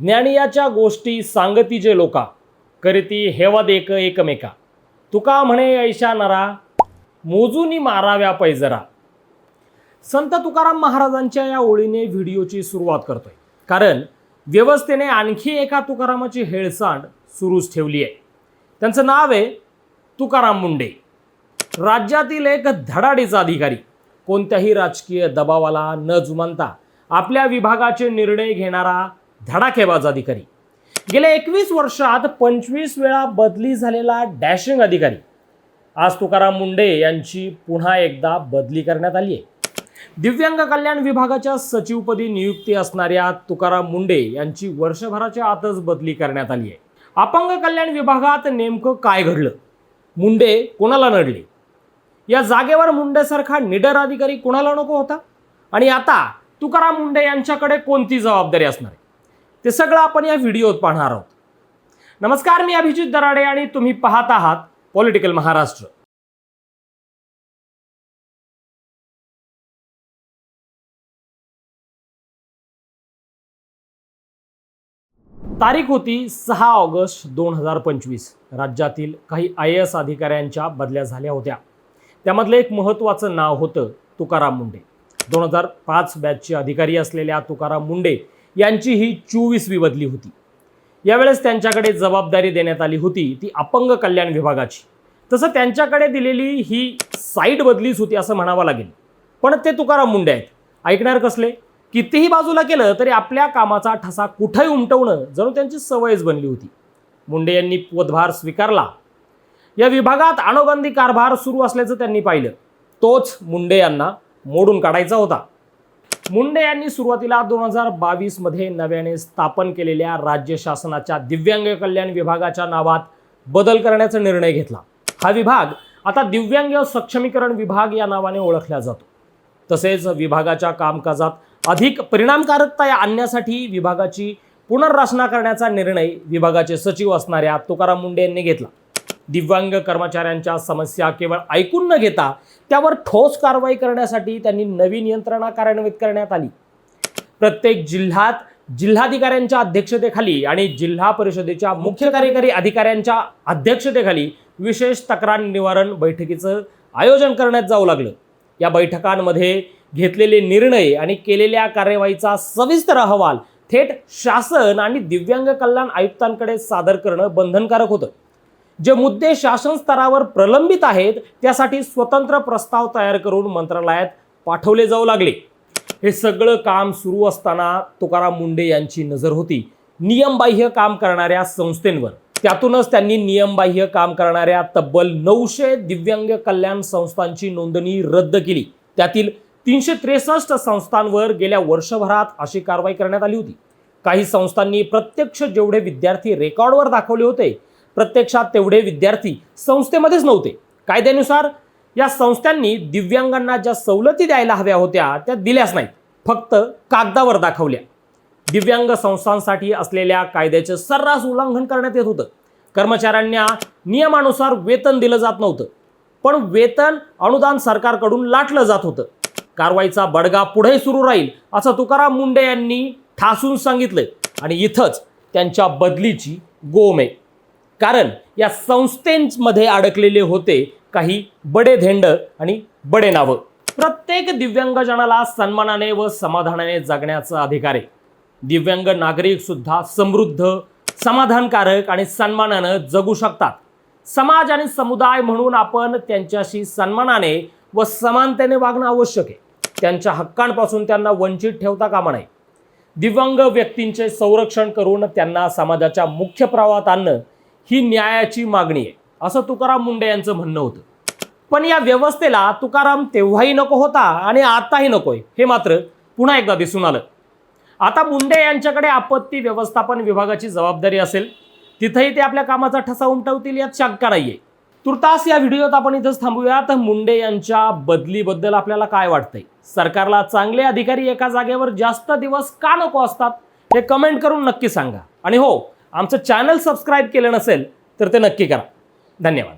ज्ञानियाच्या गोष्टी सांगतीचे लोका, करीती हेवा देक एकमेका. तुका म्हणे ऐशा नरा, मोजूनी माराव्या पैजरा. संत तुकाराम महाराजांच्या या ओळीने व्हिडिओची सुरुवात करतोय, कारण व्यवस्थेने आणखी एका तुकारामाची हेळसांड सुरूच ठेवली आहे. त्यांचं नाव आहे तुकाराम मुंडे. राज्यातील एक धडाडीचा अधिकारी, कोणत्याही राजकीय दबावाला न जुमानता आपल्या विभागाचे निर्णय घेणारा धडाकेबाज अधिकारी. गेल्या 21 वर्षात 25 वेळा बदली झालेला डॅशिंग अधिकारी. आज तुकाराम मुंडे यांची पुन्हा एकदा बदली करण्यात आली आहे. दिव्यांग कल्याण विभागाच्या सचिवपदी नियुक्ती असणाऱ्या तुकाराम मुंडे यांची वर्षभराच्या आतच बदली करण्यात आली आहे. अपंग कल्याण विभागात नेमकं काय घडलं? मुंडे कोणाला नडले? या जागेवर मुंडेसारखा निडर अधिकारी कोणाला नको होता? आणि आता तुकाराम मुंडे यांच्याकडे कोणती जबाबदारी असणार आहे, ते सगळं आपण या व्हिडिओत पाहणार आहोत. नमस्कार, मी अभिजित दराडे आणि तुम्ही पाहत आहात पॉलिटिकल महाराष्ट्र. तारीख होती 6 ऑगस्ट 2025. राज्यातील काही IAS अधिकाऱ्यांच्या बदल्या झाल्या होत्या. त्यामधलं एक महत्त्वाचं नाव होतं तुकाराम मुंडे. 2005 बॅचचे अधिकारी असलेल्या तुकाराम मुंडे यांची ही 24वी बदली होती. यावेळेस त्यांच्याकडे जबाबदारी देण्यात आली होती ती अपंग कल्याण विभागाची. तसं त्यांच्याकडे दिलेली ही साईड बदलीच होती असं म्हणावं लागेल. पण ते तुकाराम मुंडे आहेत. ऐकणार कसले? कितीही बाजूला केलं तरी आपल्या कामाचा ठसा कुठेही उमटवणं जणू त्यांची सवयच बनली होती. मुंडे यांनी पदभार स्वीकारला. या विभागात अनोगंदी कारभार सुरू असल्याचं त्यांनी पाहिलं. तोच मुंडे यांना मोडून काढायचा होता. मुंडे यांनी सुरुवातीला 2022 मध्ये नव्याने स्थापन केलेल्या राज्य शासनाच्या दिव्यांग कल्याण विभागाच्या नावात बदल करण्याचा निर्णय घेतला. हा विभाग आता दिव्यांग सक्षमीकरण विभाग या नावाने ओळखला जातो. तसेच विभागाच्या कामकाजात अधिक परिणामकारकता आणण्यासाठी विभागाची पुनर्रचना करण्याचा निर्णय विभागाचे सचिव असणाऱ्या तुकाराम मुंडे यांनी घेतला. दिव्यांग कर्मचाऱ्यांच्या समस्या केवळ ऐकून न घेता त्यावर ठोस कारवाई करण्यासाठी त्यांनी नवीन यंत्रणा कार्यान्वित करण्यात आली. प्रत्येक जिल्ह्यात जिल्हाधिकाऱ्यांच्या अध्यक्षतेखाली आणि जिल्हा परिषदेच्या मुख्य कार्यकारी अधिकाऱ्यांच्या अध्यक्षतेखाली विशेष तक्रार निवारण बैठकीचं आयोजन करण्यात जाऊ लागलं. या बैठकांमध्ये घेतलेले निर्णय आणि केलेल्या कार्यवाहीचा सविस्तर अहवाल थेट शासन आणि दिव्यांग कल्याण आयुक्तांकडे सादर करणं बंधनकारक होतं. जे मुद्दे शासन स्तरावर प्रलंबित आहेत त्यासाठी स्वतंत्र प्रस्ताव तयार करून मंत्रालयात पाठवले जाऊ लागले. हे सगळं काम सुरू असताना तुकाराम मुंडे यांची नजर होती नियमबाह्य काम करणाऱ्या संस्थांवर. त्यातूनच त्यांनी नियमबाह्य काम करणाऱ्या तब्बल 900 दिव्यांग कल्याण संस्थांची नोंदणी रद्द केली. त्यातील 363 संस्थांवर गेल्या वर्षभरात अशी कारवाई करण्यात आली होती. काही संस्थांनी प्रत्यक्ष जेवढे विद्यार्थी रेकॉर्डवर दाखवले होते, प्रत्यक्षात तेवढे विद्यार्थी संस्थेमध्येच नव्हते. कायद्यानुसार या संस्थांनी दिव्यांगांना ज्या सवलती द्यायला हव्या होत्या त्या दिल्याच नाहीत, फक्त कागदावर दाखवल्या. दिव्यांग संस्थांसाठी असलेल्या कायद्याचे सर्रास उल्लंघन करण्यात येत होतं. कर्मचाऱ्यांना नियमानुसार वेतन दिलं जात नव्हतं, पण वेतन अनुदान सरकारकडून लाटलं जात होतं. कारवाईचा बडगा पुढे सुरू राहील असं तुकाराम मुंडे यांनी ठासून सांगितलं. आणि इथंच त्यांच्या बदलीची गोम आहे. कारण या संस्थेमध्ये अडकलेले होते काही बडे धेंड आणि बडे नावं. प्रत्येक दिव्यांगजनाला सन्मानाने व समाधानाने जगण्याचा अधिकार आहे. दिव्यांग नागरिक सुद्धा समृद्ध, समाधानकारक आणि सन्मानाने जगू शकतात. समाज आणि समुदाय म्हणून आपण त्यांच्याशी सन्मानाने व समानतेने वागणं आवश्यक आहे. त्यांच्या हक्कांपासून त्यांना वंचित ठेवता कामा नये. दिव्यांग व्यक्तींचे संरक्षण करून त्यांना समाजाच्या मुख्य प्रवाहात आणणं ही न्यायाची मागणी आहे असं तुकाराम मुंडे यांचं म्हणणं होतं. पण या व्यवस्थेला तुकाराम तेव्हाही नको होता आणि आताही नकोय हे मात्र पुन्हा एकदा दिसून आलं. आता मुंडे यांच्याकडे आपत्ती व्यवस्थापन विभागाची जबाबदारी असेल. तिथेही ते आपल्या कामाचा ठसा उमटवतील यात शंका नाहीये. तुर्तास या व्हिडिओत आपण इथंच थांबूयात. मुंडे यांच्या बदलीबद्दल आपल्याला काय वाटतंय? सरकारला चांगले अधिकारी एका जागेवर जास्त दिवस का नको असतात हे कमेंट करून नक्की सांगा. आणि हो, आमचं चॅनल सबस्क्राईब केलं नसेल तर ते नक्की करा. धन्यवाद.